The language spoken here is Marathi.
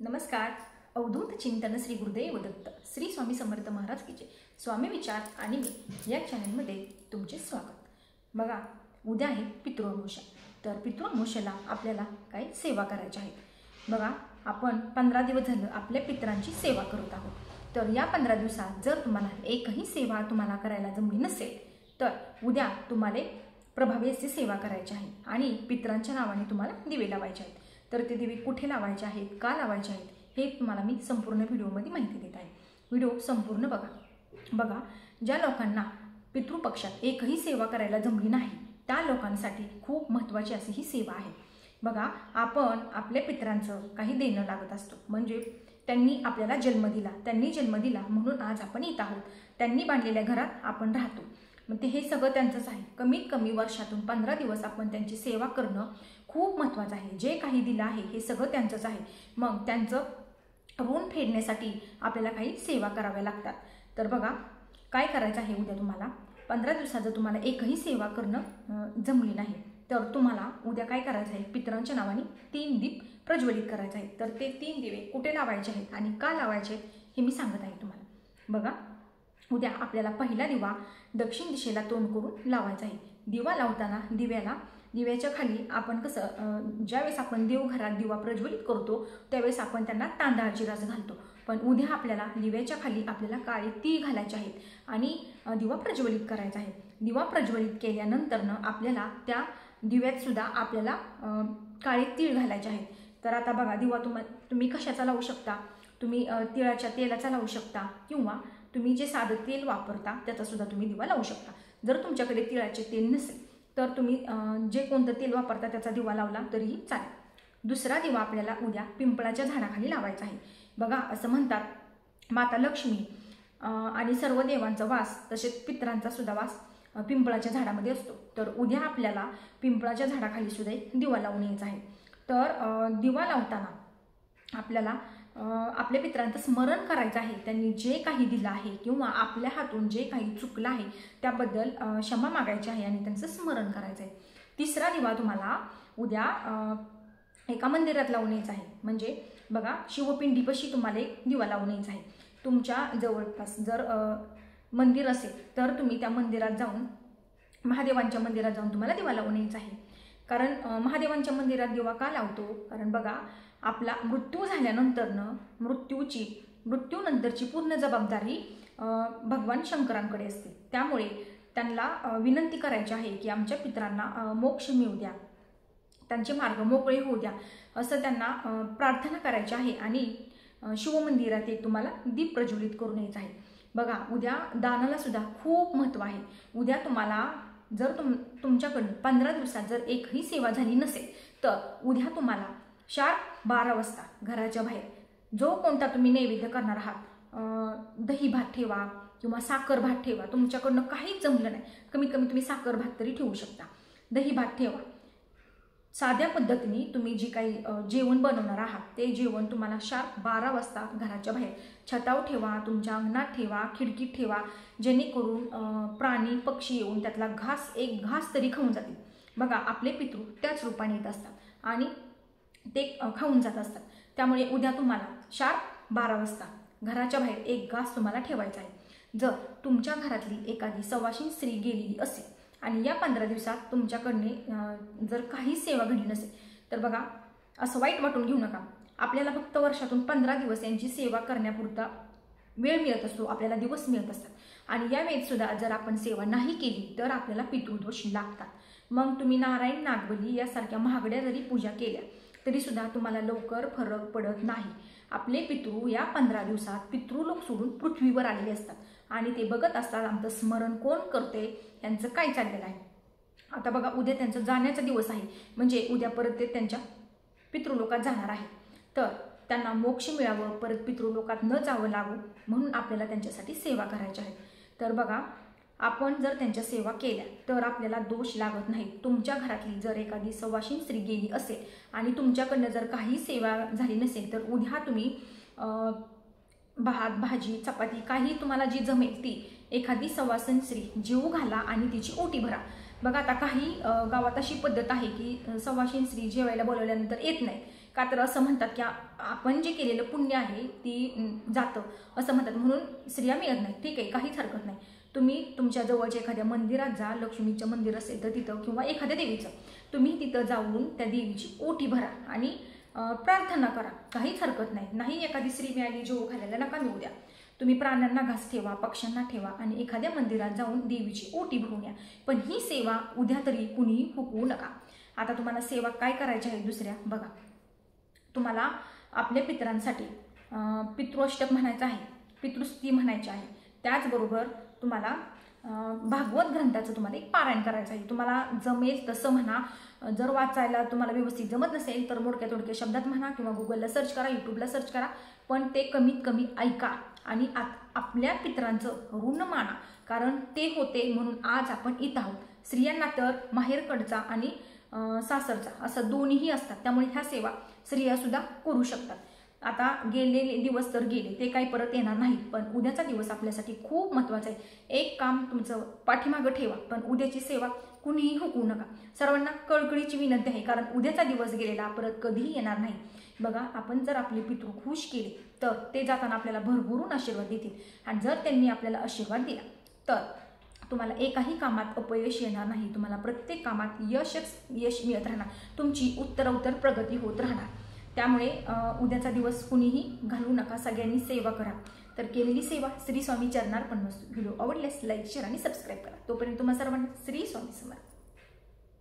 नमस्कार. अवधूत चिंतन श्री गुरुदेव दत्त श्री स्वामी समर्थ महाराज की जय. स्वामी विचार आणि मी या चॅनलमध्ये तुमचे स्वागत. बघा, उद्या आहे पितृअमावस्या. तर पितृअमावस्येला आपल्याला काही सेवा करायच्या आहेत. बघा, आपण 15 दिवस झालं आपल्या पितरांची सेवा करत आहोत. तर या 15 दिवसात जर तुम्हाला एकही सेवा तुम्हाला करायला जमली नसेल तर उद्या तुम्हाला प्रभावी अशी सेवा करायची आहे आणि पितरांच्या नावाने तुम्हाला दिवे लावायचे आहेत. तर ते दिवे कुठे लावायचे आहेत, का लावायचे आहेत, हे तुम्हाला मी संपूर्ण व्हिडिओमध्ये माहिती देत आहे. व्हिडिओ संपूर्ण बघा. ज्या लोकांना पितृपक्षात एकही सेवा करायला जमली नाही त्या लोकांसाठी खूप महत्त्वाची अशी ही सेवा आहे. बघा, आपण आपल्या पितरांचं काही देणं लागत असतो. म्हणजे त्यांनी आपल्याला जन्म दिला म्हणून आज आपण येत आहोत. त्यांनी बांधलेल्या घरात आपण राहतो. मग ते हे सगळं त्यांचंच आहे. कमीत कमी वर्षातून 15 दिवस आपण त्यांची सेवा करणं खूप महत्त्वाचं आहे. जे काही दिलं आहे हे सगळं त्यांचंच आहे. मग त्यांचं ऋण फेडण्यासाठी आपल्याला काही सेवा कराव्या लागतात. तर बघा, काय करायचं आहे उद्या तुम्हाला. 15 दिवसात जर तुम्हाला एकही सेवा करणं जमली नाही तर तुम्हाला उद्या काय करायचं आहे, पितरांच्या नावाने 3 दीप प्रज्वलित करायचे आहेत. तर ते 3 दिवे कुठे लावायचे आहेत आणि का लावायचे आहेत हे मी सांगत आहे तुम्हाला. बघा, उद्या आपल्याला पहिला दिवा दक्षिण दिशेला तोंड करून लावायचा आहे. दिवा लावताना दिव्याच्या खाली आपण ज्यावेळेस आपण देवघरात दिवा प्रज्वलित करतो त्यावेळेस आपण त्यांना तांदळाची रास घालतो. पण उद्या आपल्याला दिव्याच्या खाली आपल्याला काळे तीळ घालायचे आहेत आणि दिवा प्रज्वलित करायचा आहे. दिवा प्रज्वलित केल्यानंतरनं आपल्याला त्या दिव्यात सुद्धा आपल्याला काळे तीळ घालायचे आहेत. तर आता बघा, दिवा तुम्ही कशाचा लावू शकता. तुम्ही तिळाच्या तेलाचा लावू शकता किंवा तुम्ही जे साधं तेल वापरता त्याचा सुद्धा तुम्ही दिवा लावू शकता. जर तुमच्याकडे तिळाचे तेल नसेल तर तुम्ही जे कोणतं तेल वापरता त्याचा दिवा लावला तरीही चालेल. दुसरा दिवा आपल्याला उद्या पिंपळाच्या झाडाखाली लावायचा आहे. बघा, असं म्हणतात माता लक्ष्मी आणि सर्व देवांचा वास तसेच पितरांचा सुद्धा वास पिंपळाच्या झाडामध्ये असतो. तर उद्या आपल्याला पिंपळाच्या झाडाखाली सुद्धा एक दिवा लावून यायचा आहे. तर दिवा लावताना आपल्याला आपल्या पितरांचं स्मरण करायचं आहे. त्यांनी जे काही दिलं आहे किंवा आपल्या हातून जे काही चुकलं आहे त्याबद्दल क्षमा मागायची आहे आणि त्यांचं स्मरण करायचं आहे. तिसरा दिवा तुम्हाला उद्या एका मंदिरात लावून यायचा आहे. म्हणजे बघा, शिवपिंडीपाशी तुम्हाला एक दिवा लावून यायचा आहे. तुमच्या जवळपास जर मंदिर असेल तर तुम्ही त्या मंदिरात जाऊन महादेवांच्या मंदिरात जाऊन तुम्हाला दिवा लावून यायचा आहे. कारण महादेवांच्या मंदिरात दिवा का लावतो, कारण बघा, आपला मृत्यू झाल्यानंतरनं मृत्यूनंतरची पूर्ण जबाबदारी भगवान शंकरांकडे असते. त्यामुळे त्यांना विनंती करायची आहे की आमच्या पितरांना मोक्ष मिळू द्या, त्यांचे मार्ग मोकळे होऊ द्या, असं त्यांना प्रार्थना करायची आहे. आणि शिवमंदिरात एक तुम्हाला दीप प्रज्वलित करून यायचं आहे. बघा, उद्या दानाला सुद्धा खूप महत्त्व आहे. उद्या तुम्हाला जर तुमच्याकडून 15 दिवसात जर एकही सेवा झाली नसेल तर उद्या तुम्हाला शार्प 12 वाजता घराच्या बाहेर जो कोणता तुम्ही नैवेद्य करणार आहात, दही भात ठेवा किंवा साखर भात ठेवा. तुमच्याकडनं काहीच जमलं नाही, कमीत कमी तुम्ही साखर भात तरी ठेवू शकता. दही भात ठेवा. साध्या पद्धतीने तुम्ही जी काही जेवण बनवणार आहात ते जेवण तुम्हाला शार्प 12 वाजता घराच्या बाहेर छतावर ठेवा, तुमच्या अंगणात ठेवा, खिडकीत ठेवा, जेणेकरून प्राणी पक्षी येऊन त्यातला एक घास तरी खाऊन जातील. बघा, आपले पितृ त्याच रूपाने येत असतात आणि ते खाऊन जात असतात. त्यामुळे उद्या तुम्हाला शार्प 12 वाजता घराच्या बाहेर एक घास तुम्हाला ठेवायचा आहे. जर तुमच्या घरातली एखादी सवाशीण स्त्री गेलेली असेल आणि या 15 दिवसात तुमच्याकडने जर काही सेवा घडली नसेल तर बघा, असं वाईट वाटून घेऊ नका. आपल्याला फक्त वर्षातून 15 दिवस यांची सेवा करण्यापुरता वेळ मिळत असतो, आपल्याला दिवस मिळत असतात. आणि या वेळेत सुद्धा जर आपण सेवा नाही केली तर आपल्याला पितृदोष लागतात. मग तुम्ही नारायण, नागबली यासारख्या महागड्या जरी पूजा केल्या तरी सुद्धा तुम्हाला लवकर फरक पडत नाही. आपले पितृ या 15 दिवसात पितृलोक सोडून पृथ्वीवर आलेले असतात आणि ते बघत असतात आमचं स्मरण कोण करते, यांचं काय चाललेलं आहे. आता बघा, उद्या त्यांचा जाण्याचा दिवस आहे. म्हणजे उद्या परत ते त्यांच्या पितृलोकात जाणार आहे. तर त्यांना मोक्ष मिळावं, परत पितृलोकात न जावं लागू म्हणून आपल्याला त्यांच्यासाठी सेवा करायची आहे. तर बघा, आपण जर त्यांच्या सेवा केल्या तर आपल्याला दोष लागत नाही. तुमच्या घरातली जर एखादी सवाशीण स्त्री गेली असेल आणि तुमच्याकडनं जर काही सेवा झाली नसेल तर उद्या तुम्ही भात, भाजी, चपाती काही तुम्हाला जी जमेल ती एखादी सवाशीण स्त्री जेवू घाला आणि तिची ओटी भरा. बघा, आता काही गावात अशी पद्धत आहे की सवाशीण स्त्री जेवायला बोलवल्यानंतर येत नाही. का तर असं म्हणतात की आपण जे केलेलं पुण्य आहे ती जातं असं म्हणतात, म्हणून स्त्रिया मिळत नाही. ठीक आहे, काहीच हरकत नाही. तुम्ही तुमच्या जवळच्या एखाद्या मंदिरात जा, लक्ष्मीचं मंदिर असेल तर तिथं, किंवा एखाद्या देवीचं, तुम्ही तिथं जाऊन त्या देवीची ओटी भरा आणि प्रार्थना करा, काहीच हरकत नाही. नाही एखादी स्त्री मिळाली जेवू घालायला, नका मिळू द्या. तुम्ही प्राण्यांना घास ठेवा, पक्ष्यांना ठेवा आणि एखाद्या मंदिरात जाऊन देवीची ओटी भरून या. पण ही सेवा उद्या तरी कुणीही हुकवू नका. आता तुम्हाला सेवा काय करायची आहे दुसऱ्या बघा. तुम्हाला आपल्या पितरांसाठी पितृअष्टक म्हणायचं आहे, पितृस्तुती म्हणायची आहे. त्याचबरोबर तुम्हाला भागवत ग्रंथाचं तुम्हाला एक पारायण करायचं आहे. तुम्हाला जमेल तसं म्हणा. जर वाचायला तुम्हाला व्यवस्थित जमत नसेल तर मोडक्या तोडक्या शब्दात म्हणा, किंवा गुगलला सर्च करा, यूट्यूबला सर्च करा. पण ते कमीत कमी ऐका आणि आपल्या पितरांचं ऋण माना, कारण ते होते म्हणून आज आपण इथं आहोत. स्त्रियांना तर माहेरकडचा आणि सासरचा असं दोन्हीही असतात, त्यामुळे ह्या सेवा स्त्रिया सुद्धा करू शकतात. आता गेलेले दिवस तर गेले, ते काही परत येणार नाहीत, पण उद्याचा दिवस आपल्यासाठी खूप महत्त्वाचा आहे. एक काम तुमचं पाठीमागं ठेवा, पण उद्याची सेवा कुणीही हुकवू नका. सर्वांना कळकळीची विनंती आहे, कारण उद्याचा दिवस गेलेला परत कधीही येणार नाही. बघा, आपण जर आपले पितृ खुश केले तर ते जाताना आपल्याला भरभरून आशीर्वाद देतील, आणि जर त्यांनी आपल्याला आशीर्वाद दिला तर तुम्हाला एकाही कामात अपयश येणार नाही. तुम्हाला प्रत्येक कामात यश मिळत राहणार, तुमची उत्तरोत्तर प्रगती होत राहणार. त्यामुळे उद्याचा दिवस कुणीही घालवू नका, सगळ्यांनी सेवा करा. तर केलेली सेवा श्री स्वामी चरणार्पण वस्तू. व्हिडिओ आवडल्यास लाईक, शेअर आणि सबस्क्राईब करा. तोपर्यंत तुम्हा सर्वांना श्री स्वामी समर्थ.